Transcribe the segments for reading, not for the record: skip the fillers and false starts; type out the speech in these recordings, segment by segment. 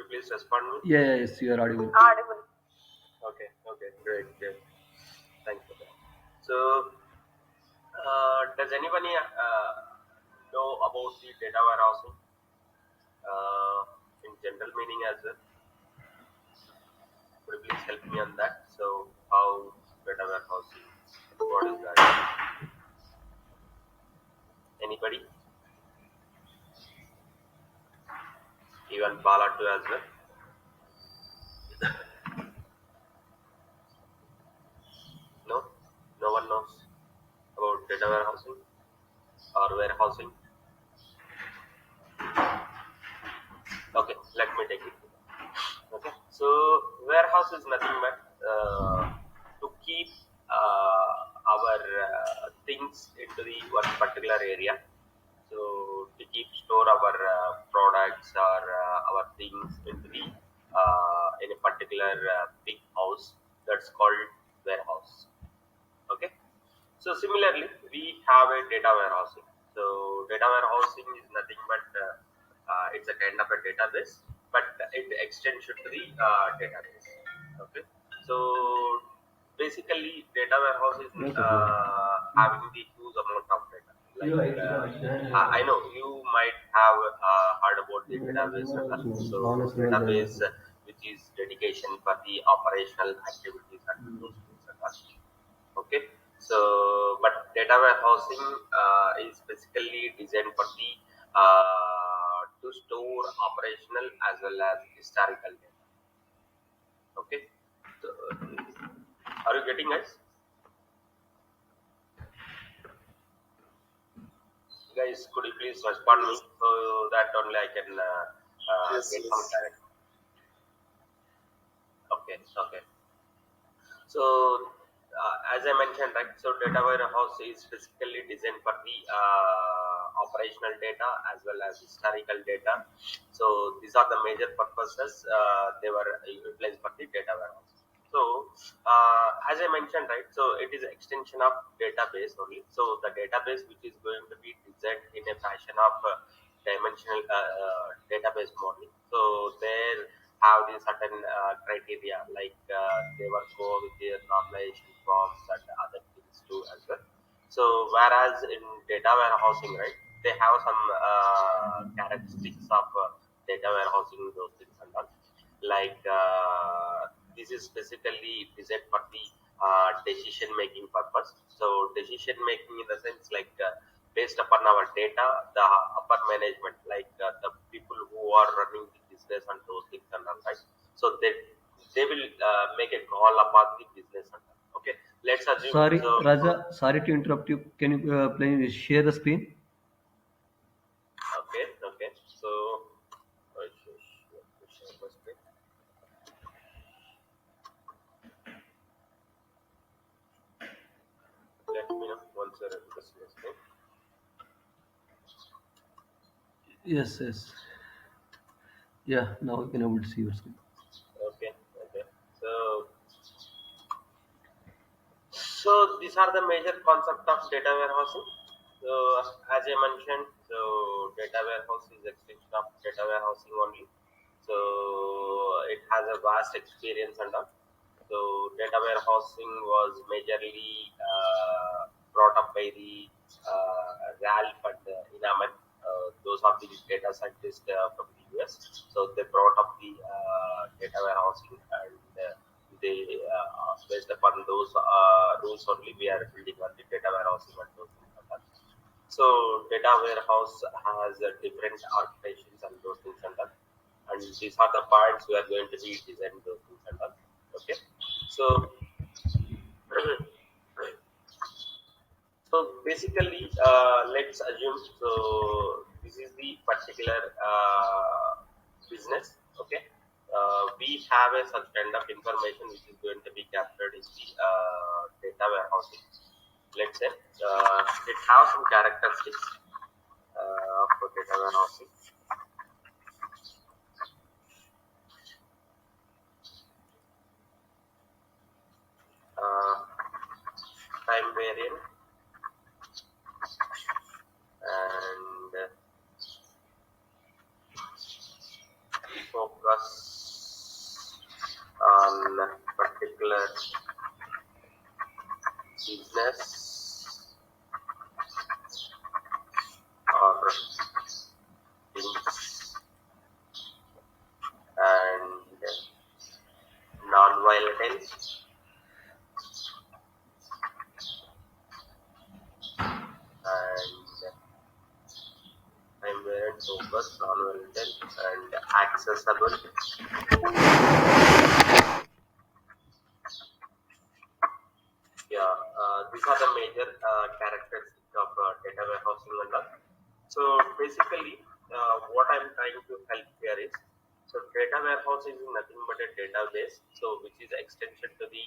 you please respond me? Yeah, yes, you are audible. Audible. Okay, okay, great, great. Thanks for that. So, does anybody know about the data warehousing in general meaning as well? Could you please help me on that? So, how data warehousing? What is that? Anybody? Even Bala too as well? No? No one knows about data warehousing or warehousing? Okay, let me take it. Okay, so warehouse is nothing but to keep our things into the one particular area. So to keep store our products or our things into the in a particular big house, that's called warehouse. Okay. So similarly, we have a data warehousing. So data warehousing is nothing but it's a kind of a database, but it extends to the database. Okay. So basically, data warehouse is No, sir. having the huge amount of data. Like I know you might have heard about the database and all. So database which is dedication for the operational activities and those things and all. Okay, so but data warehousing is basically designed for the to store operational as well as historical data. Okay, so are you getting us, guys? Could you please respond me so that only I can Yes, get some yes. clarity? Okay, okay. So, as I mentioned, right, so data warehouse is specifically designed for the operational data as well as historical data. So, these are the major purposes they were utilized for the data warehouse. So, as I mentioned, right, so it is extension of database only. So, the database which is going to be designed in a fashion of dimensional database modeling. So, there have the certain criteria like they will go with their normalization forms and other things too as well. So whereas in data warehousing, right, they have some characteristics of data warehousing, those things and all. Like this is specifically designed for the decision making purpose. So decision making in the sense like based upon our data, the upper management, like the people who are running the business and those things and all, right. So they will make a call about the business and all. Okay, let's assume. Sorry, So Raja. Sorry to interrupt you. Can you please share the screen? okay, okay. So share my screen. Let me know once you're able to see the screen. Yes, yes. Yeah, now we can able to see your screen. Okay, okay. So so these are the major concept of data warehousing. So as I mentioned, so data warehouse is extension of data warehousing only. So it has a vast experience and all. So data warehousing was majorly brought up by the Ralph and Inaman. Those are the data scientists from the US. So they brought up the data warehousing and they based upon those rules only we are building on the data warehousing and those things like that. So data warehouse has different architectures and those things and that. And these are the parts we are going to be designing those things and that. Okay. So so basically, let's assume so this is the particular business. Okay, we have a such kind of information which is going to be captured in the data warehousing. Let's say it has some characteristics for data warehousing. Uh, Time variant and focus on particular business or things and non-volatile and primary focus, non-volatile and accessible. Yeah, these are the major characteristics of data warehousing and all. So basically, what I'm trying to help here is, so data warehousing is nothing but a database, so which is extension to the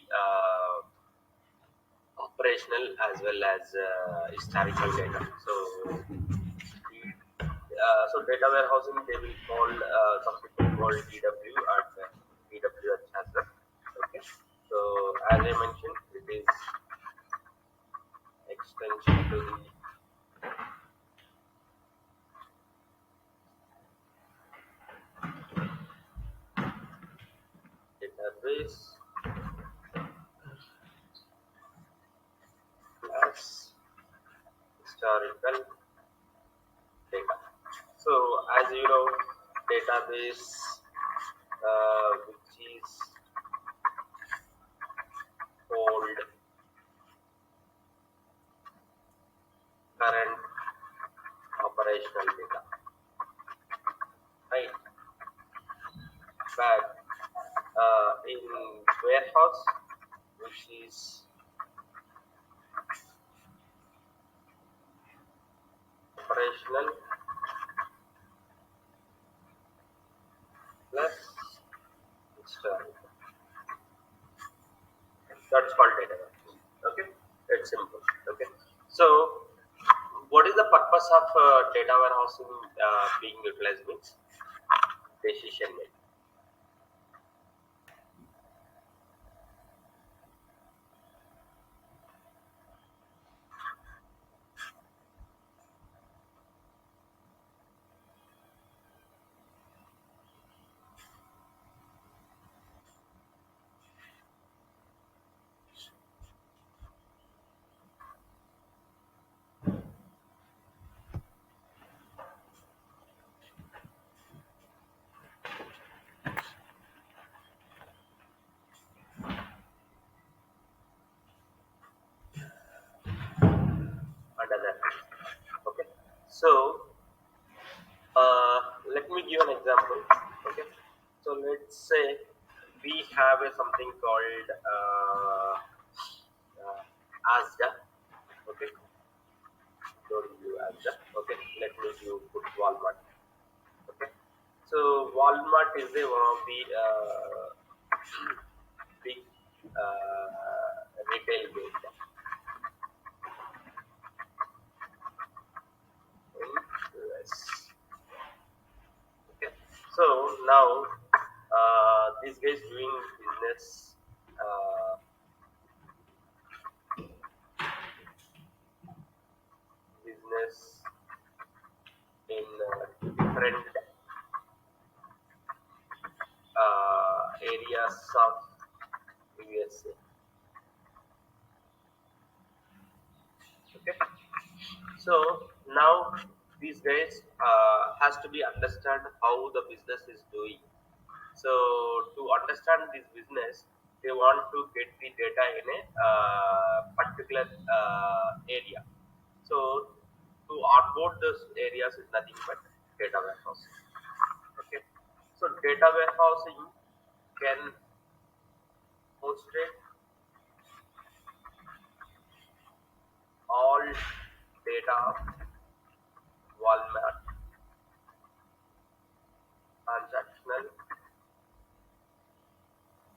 operational as well as historical data. So data warehousing they will call some people call DW and DWH as well. Okay. So as I mentioned, it is extension to the database plus historical data. So as you know, database which is hold current operational data, right? But in warehouse, which is operational plus historical, that's called data warehouse. Okay, it's simple. Okay, so what is the purpose of data warehousing being utilized means decision making. Under that. Okay, so let me give an example. Okay, so let's say we have a something called ASDA. Okay, don't do ASDA. Okay, let me do put Walmart. Okay, so Walmart is the one of the big retail gate in US. Okay, so now these guys doing business. Business in different areas of USA. Okay, so now these guys has to be understand how the business is doing. So to understand this business, they want to get the data in a particular area. So to onboard those areas is nothing but data warehousing. Okay, so data warehousing can illustrate all data of Walmart, transactional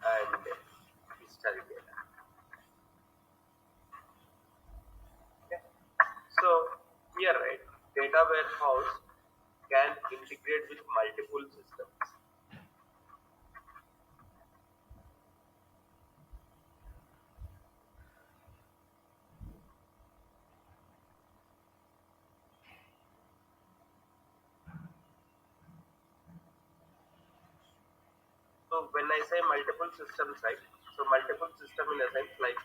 and history data. Okay. So here, right, data warehouse can integrate with multiple systems. So when I say multiple systems, right? So multiple system in a sense like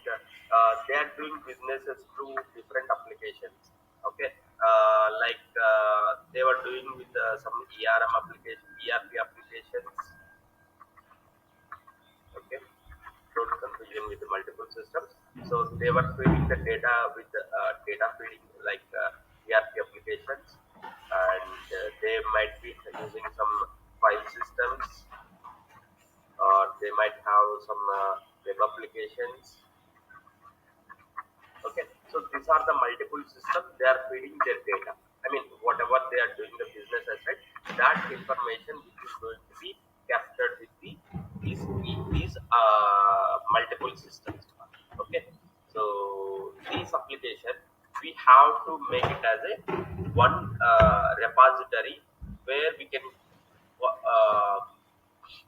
they are doing businesses through different applications. Okay, they were doing with some ERM application, ERP applications. Okay, total confusion with the multiple systems. So they were feeding the data with data feeding like ERP applications, and they might be using some file systems, or they might have some web applications. Okay, so these are the multiple systems. They are feeding their data. I mean, whatever they are doing the business aside, that information which is going to be captured with these multiple systems. Okay, so these application we have to make it as a one repository where we can uh,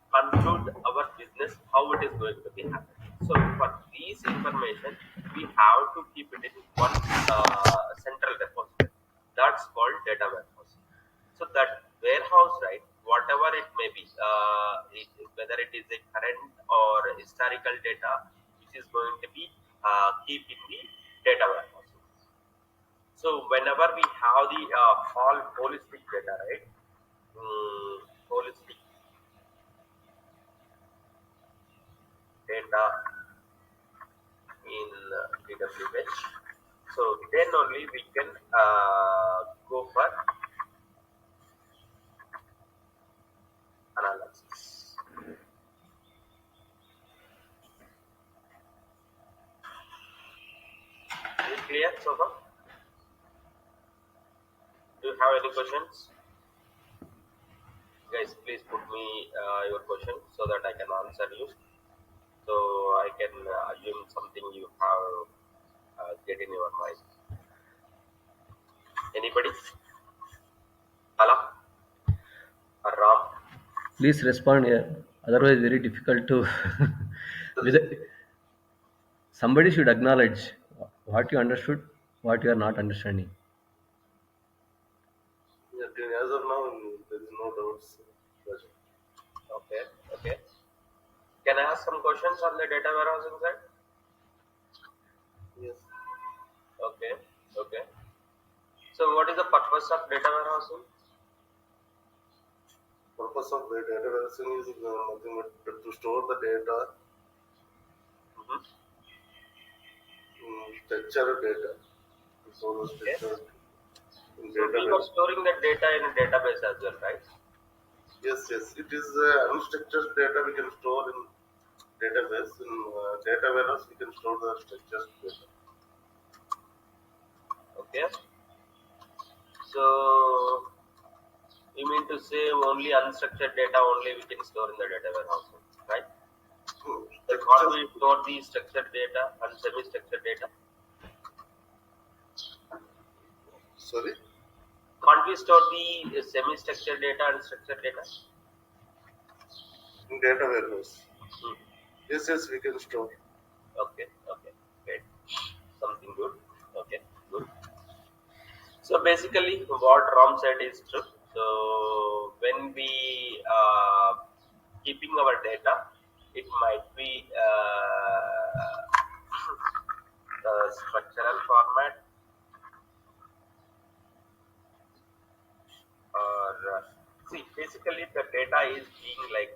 conclude our business how it is going to be happening. So for these information, we have to keep it in one central repository. That's called data warehouse. So that warehouse, right, whatever it may be, whether it is a current or historical data, which is going to be keep in the data warehouse. So whenever we have the all holistic data, right, holistic data in DWH. So then only we can go for analysis. Is it clear so far? Do you have any questions? Guys, please put me your question so that I can answer you. So I can assume something you have get in your mind. Anybody? Hala? Ram? Please respond here. Otherwise, very difficult to. Whether- Somebody should acknowledge what you understood, what you are not understanding. Yeah, as of now, there is no doubts. Okay. Okay. Can I ask some questions on the data warehousing side? Yes. Okay. Okay. So what is the purpose of data warehousing? Purpose of the data warehousing is nothing but to store the data, Mhm. structured data, to store the Okay. structure in So we were database. storing the data in a database as well, right? Yes, yes. It is unstructured data we can store in database. In data warehouse, we can store the structured data. Okay. So you mean to say only unstructured data only we can store in the data warehouse, right? So can't we Structured, store the structured data and semi-structured data? sorry, Can't we store the semi-structured data and structured data? in data warehouse. Hmm. Yes, yes, we can store. Okay. Okay. Great. Something good. Okay. Good. So basically, what Ram said is true. So when we keeping our data, it might be structural format, or see basically the data is being like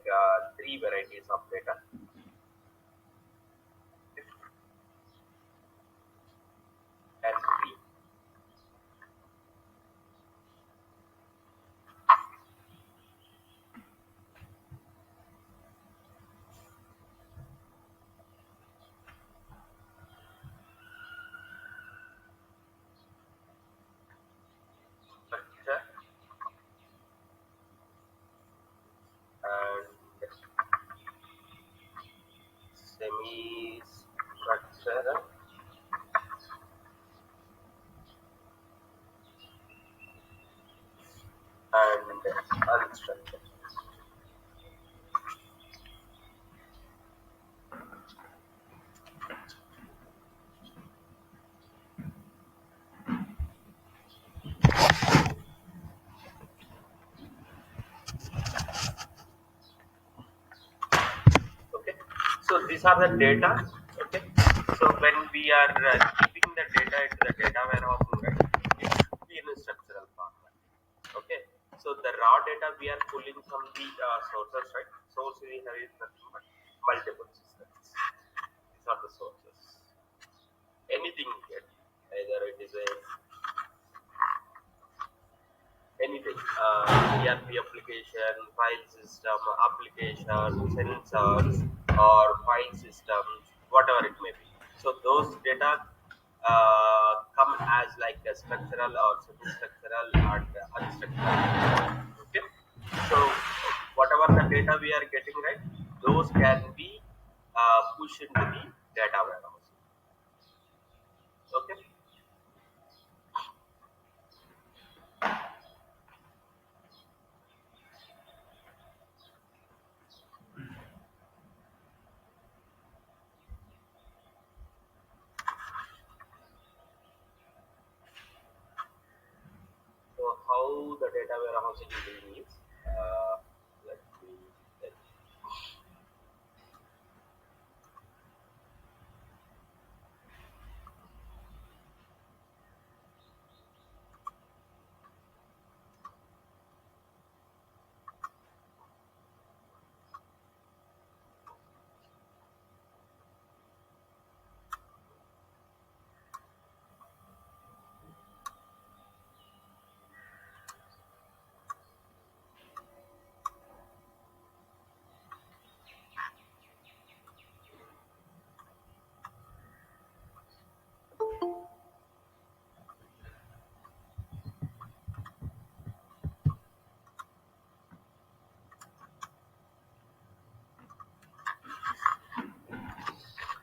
three varieties of data, and three. Structure and semi-structural and unstructured. So these are the data. Okay. So when we are keeping the data into the data warehouse, right, it should be in a structural format. Okay. So the raw data we are pulling from the sources, right? Source we have is nothing but multiple systems. These are the sources. Anything you get, either it is a anything, ERP application, file system, application, sensors, or file systems, whatever it may be. So those data come as like a structural or semi-structural and unstructural. Okay. So whatever the data we are getting, right, those can be pushed into the data warehouse. Okay. So how the data warehousing is doing is, let me tell you.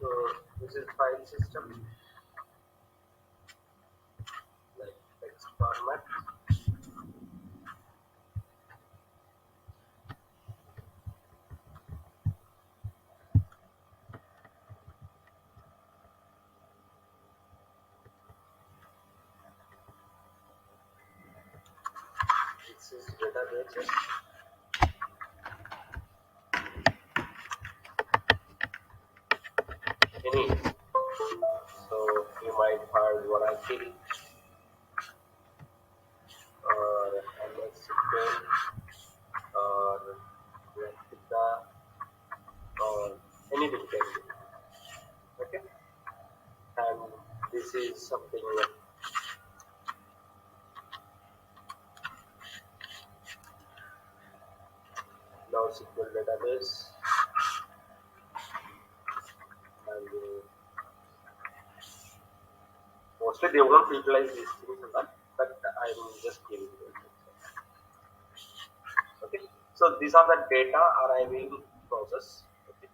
So this is file system, like text format. This is databases. Any. So you might find Oracle or MS SQL or Replica or anything can be. Okay. And this is something like NoSQL database, and mostly they won't utilize these things a lot, but I'm just giving you. Okay. So these are the data arriving process. Okay.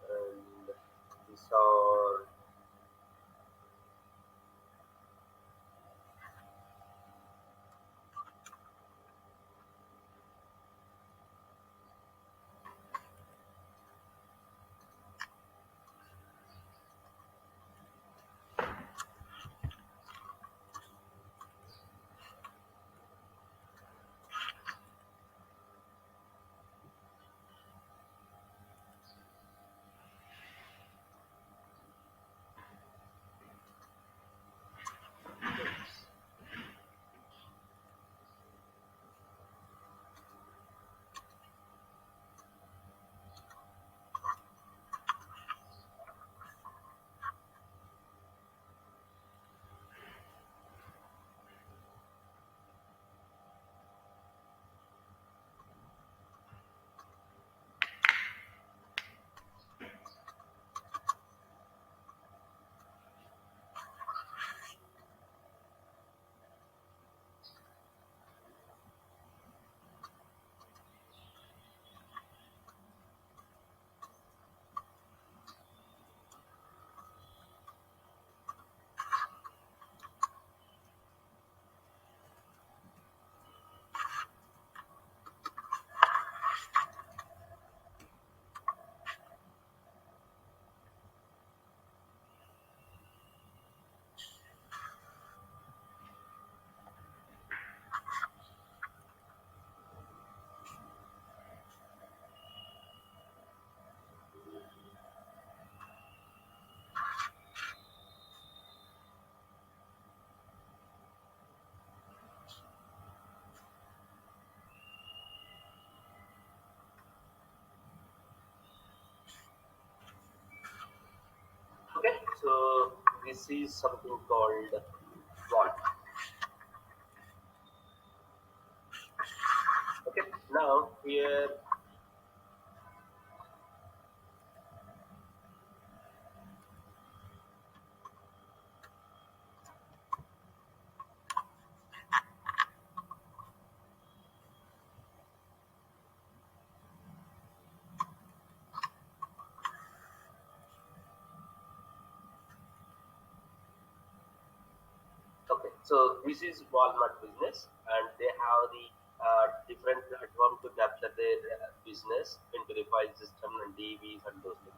And these are So this is something called vault. Okay, now here. Okay, so this is Walmart business, and they have the different platform to capture their business into the file system and DVs and those things.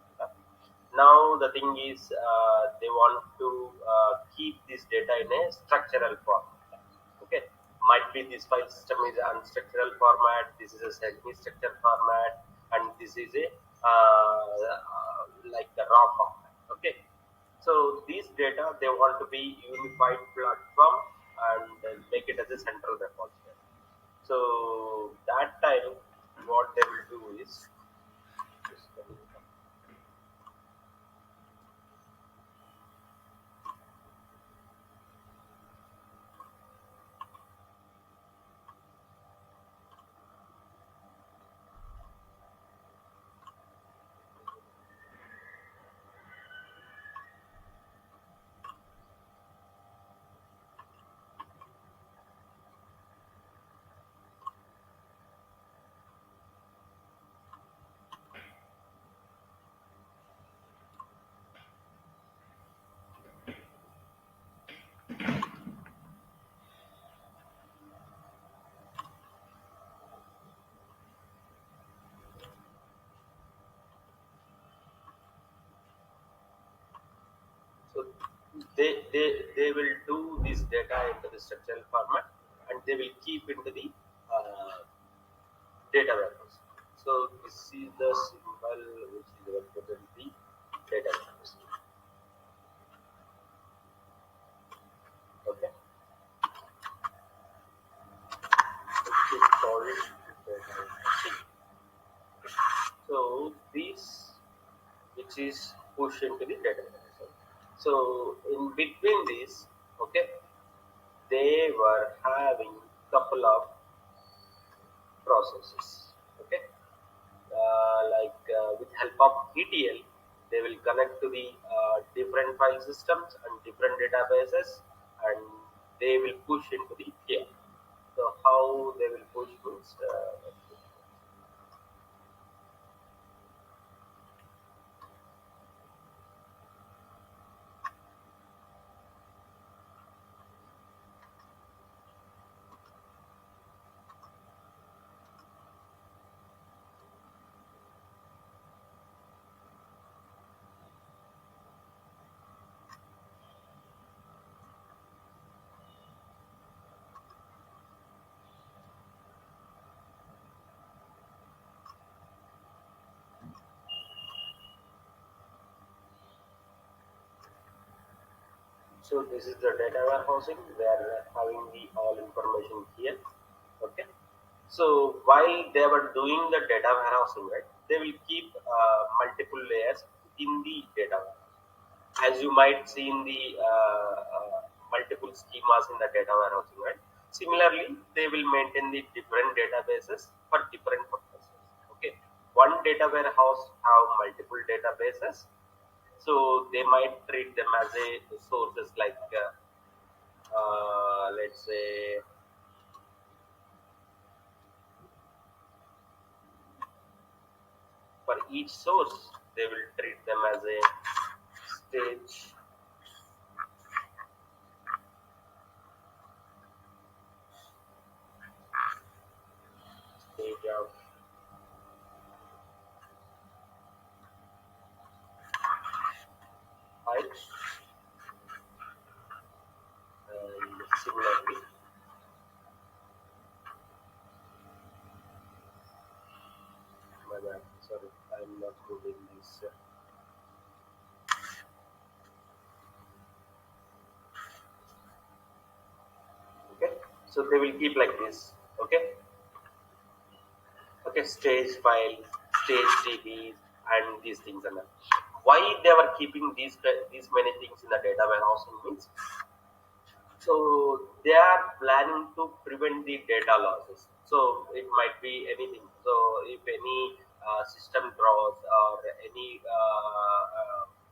Now the thing is, they want to keep this data in a structural form. Okay, might be this file system is an unstructured format, this is a semi-structured format, and this is a like the raw format. Okay, so these data they want to be unified platform and make it as a central repository. So that time, what they will do is, so they will do this data into the structural format, and they will keep into the data warehouse. So this is the symbol which is represent the data warehouse. Okay, which is called data warehouse. So this which is pushed into the data warehouse. So in between this, okay, they were having couple of processes. Okay, with help of ETL, they will connect to the different file systems and different databases, and they will push into the here. So how they will push means, so this is the data warehousing. They are having the all information here. Okay. So while they were doing the data warehousing, right, they will keep multiple layers in the data warehouse. As you might see in the multiple schemas in the data warehousing, right? Similarly, they will maintain the different databases for different purposes. Okay, one data warehouse have multiple databases, so they might treat them as a sources like let's say for each source they will treat them as a stage stage of files, and similarly, my bad, sorry, I'm not moving this. Okay, so they will keep like this. Okay, okay, stage file, stage DB, and these things and all. why they were keeping these many things in the data warehousing means, so they are planning to prevent the data losses. So it might be anything. So if any system draws or any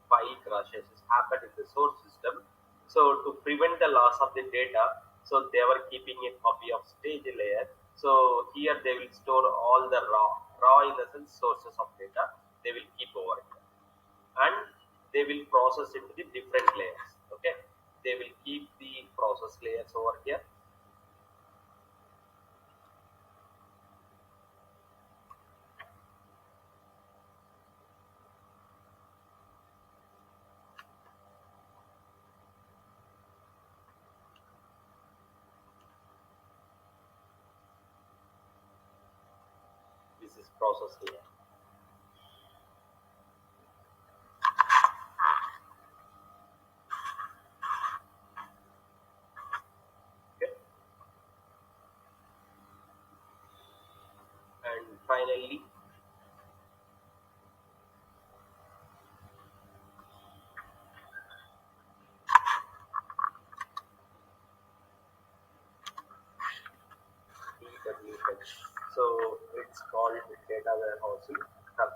file crashes has happened in the source system, so to prevent the loss of the data, so they were keeping a copy of stage layer. So here they will store all the raw in the sense sources of data. They will keep over here, and they will process into the different layers. Okay, they will keep the process layers over here. This is process layer. Okay, and finally DWH. So it's called data warehousing hub.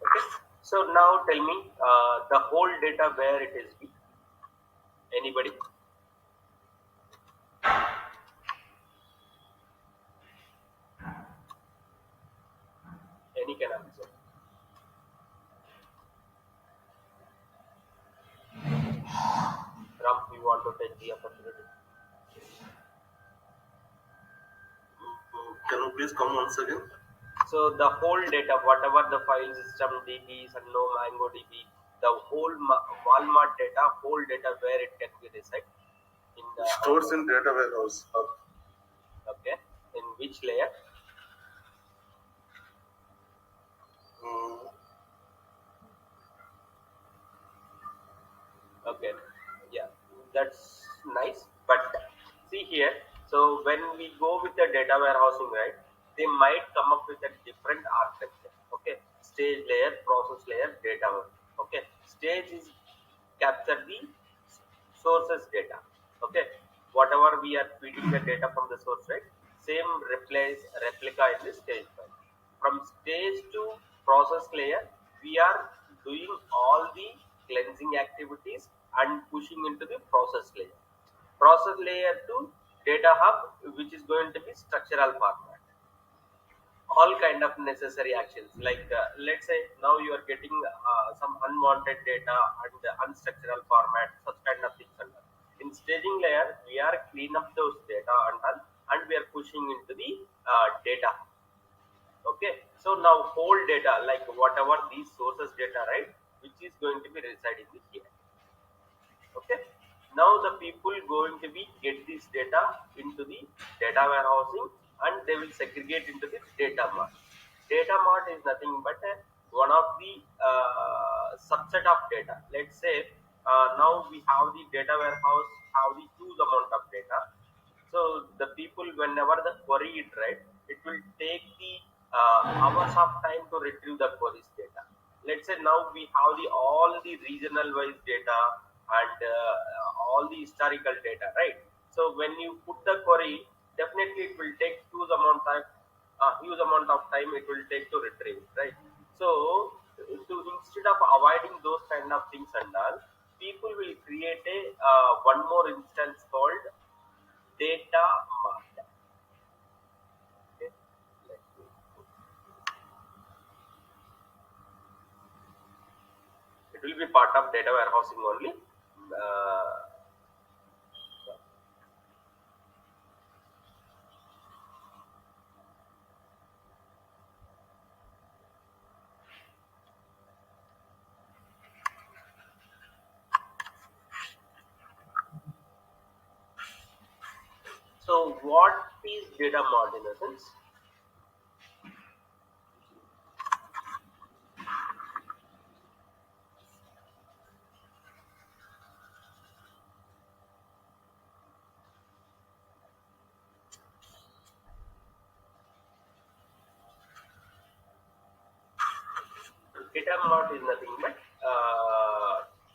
Okay, so now tell me the whole data where it is be. Anybody? Any can answer. Ram, you want to take the opportunity? Can you please come once again? So the whole data, whatever the file system, DB, Sunno, MongoDB, the whole Walmart data, whole data where it can be reside in It the stores in data warehouse. okay, in which layer? Mm, Okay, yeah, that's nice. But see here, so when we go with the data warehousing, right, they might come up with a different architecture. Okay, stage layer, process layer, data one. Okay, stage is capture the sources data. Okay, whatever we are feeding the data from the source, right, same replica in the stage file. From stage to process layer, we are doing all the cleansing activities and pushing into the process layer. Process layer to data hub, which is going to be structural format. All kind of necessary actions, like let's say now you are getting some unwanted data and unstructural format, such kind of things and all. In staging layer, we are clean up those data and all, and we are pushing into the data. Okay, so now whole data, like whatever these sources data, right, which is going to be residing here. Okay, now the people going to be get this data into the data warehousing, and they will segregate into the data mart. Data mart is nothing but one of the subset of data. Let's say now we have the data warehouse have the huge amount of data. So the people, whenever the query it, right, it will take the hours of time to retrieve the queries data. Let's say now we have the all the regional wise data and all the historical data, right? So when you put the query, definitely it will take huge amount of time it will take to retrieve, right? So instead of avoiding those kind of things and all, people will create a one more instance called data mart. Okay, let me it will be part of data warehousing only. Uh, so, what is data mart in a sense? Data mart is nothing but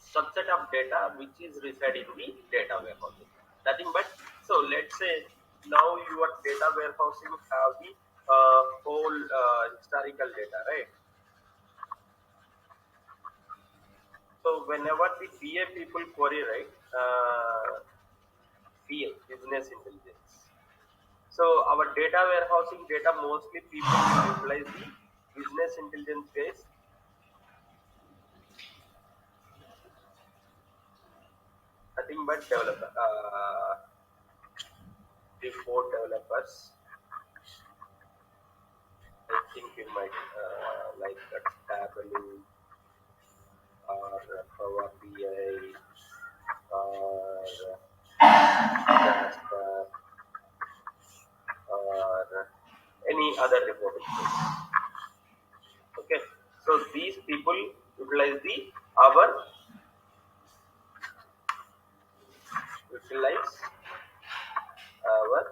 subset of data which is reside in the data warehousing. Nothing but, so let's say now your data warehousing have the whole historical data, right? So whenever the BA people query, right, BA, business intelligence. So our data warehousing data, mostly people will utilize the business intelligence base. Nothing but developer, the four developers. I think you might like a Tableau or Power BI or Jasper or any other reporting tool. Okay, so these people utilize the our utilize our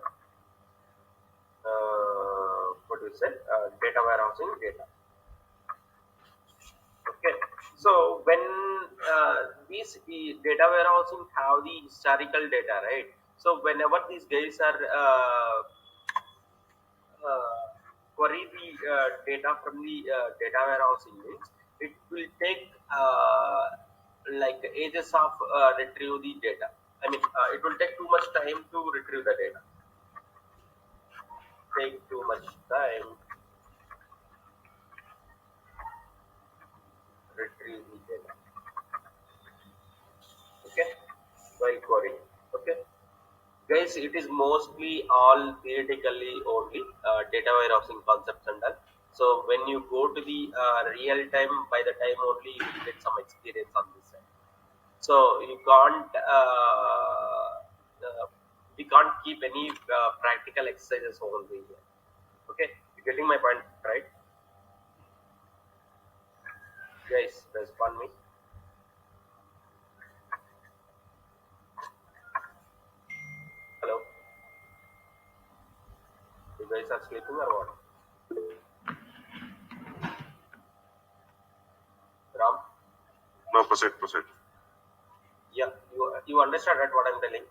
what you said, data warehousing data. Okay, so when these data warehousing have the historical data, right? So whenever these guys are uh, query the data from the data warehousing means it will take like ages of retrieve the data. I mean, it will take too much time to retrieve the data. Take too much time retrieve the data. Okay, while querying. Okay, guys, it is mostly all theoretically only data warehousing concepts and all. So when you go to the real time, by the time only you will get some experience on this side. So you can't we can't keep any practical exercises over the here. Okay, you getting my point, right? Guys, respond me. Hello, you guys are sleeping or what? Ram, No, proceed. yeah, you understand right what I'm telling?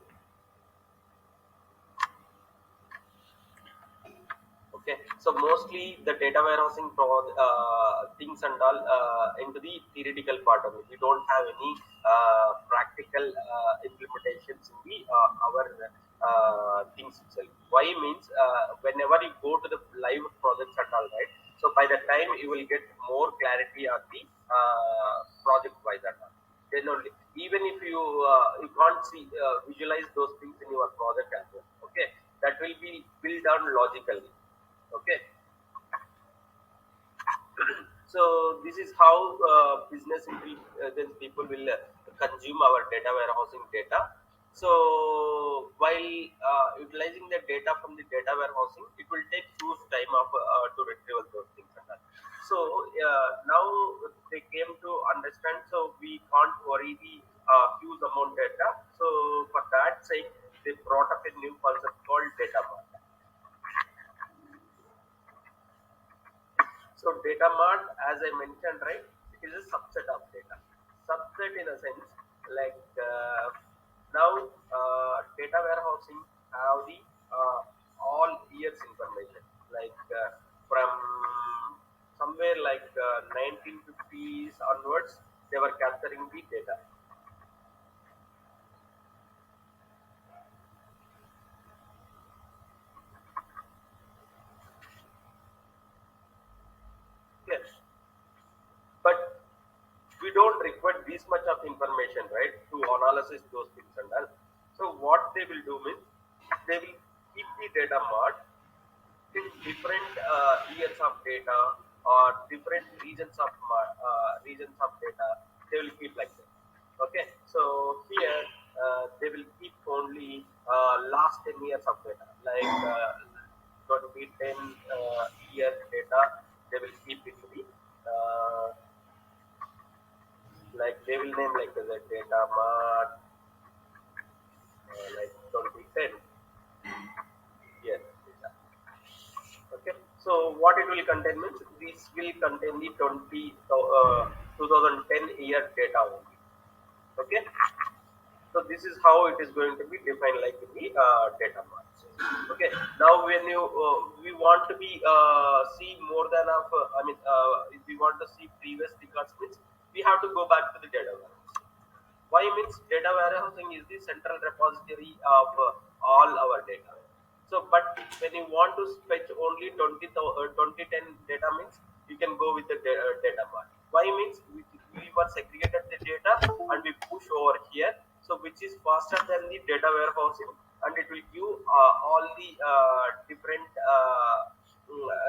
Okay, so mostly the data warehousing things and all into the theoretical part of it. We don't have any practical implementations in the our things itself. Why means whenever you go to the live projects and all, right? So by the time you will get more clarity on the project wise and all. Then only, even if you can't see visualize those things in your project as well. Okay, that will be built down logically. Okay, so this is how business intelligence people will consume our data warehousing data. So while utilizing the data from the data warehousing, it will take huge time of to retrieve those things and that. So now they came to understand, so we can't worry the huge amount data. So for that sake, they brought up a new concept called data mart. So data mart, as I mentioned, right, it is a subset of data. Subset in a sense, like now data warehousing have the all years information, like from somewhere like 1950s onwards, they were capturing the data. Yes, but we don't require this much of information, right, to analyze those things and all. So what they will do means they will keep the data mart in different years of data or different regions of data. They will keep like that. Okay, so here they will keep only last 10 years of data, like going to be 10 year data. They will keep it to the like they will name like the data mart like 2010 year data. Okay, So what it will contain means this will contain the 2010 year data only. Okay, so this is how it is going to be defined like in the data marts. Okay, now when you we want to be see more than of if we want to see previous records means we have to go back to the data warehouse. Why means data warehousing is the central repository of all our data. So, but when you want to fetch only 2010 data means you can go with the data mart. Why means we were segregated the data and we push over here. So, which is faster than the data warehousing, and it will give all the different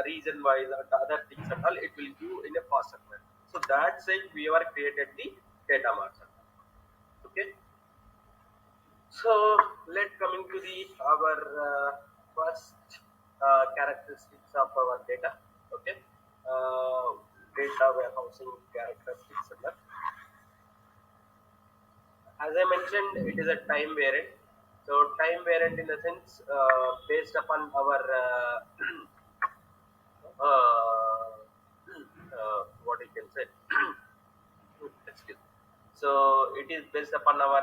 region wise and other things and all. It will give in a faster manner. So that's it. We have created the data mart. Okay, so let coming to the our first characteristics of our data. Okay, uh, data warehousing characteristics. As I mentioned, it is a time variant. So time variant in the sense based upon our what you can say. Excuse me. So it is based upon our,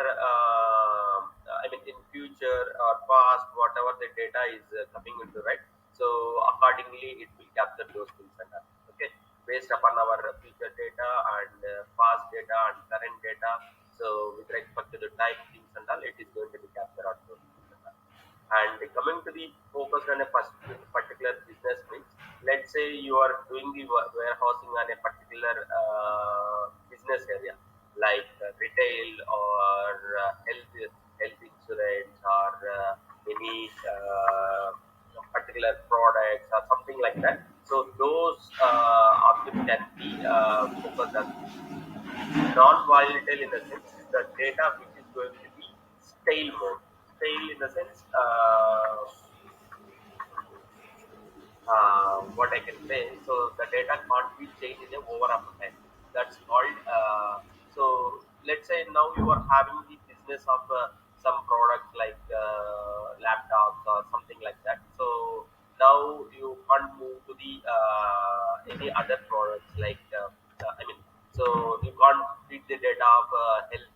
in future or past, whatever the data is coming into, right? So accordingly, it will capture those things and all. Okay, based upon our future data and past data and current data. So with respect to the time things and all, it is going to be captured on those things and all. And coming to the focus on a particular business means, let's say you are doing the warehousing on a particular business area like retail or health insurance or any particular products or something like that. So those objects can be focused on non-volatile in the sense the data which is going to be stale mode. Stale in the sense what I can say. So the data can't be changed in a over of time. That's called. So let's say now you are having the business of some products like laptops or something like that. So now you can't move to the any other products like so you can't feed the data of health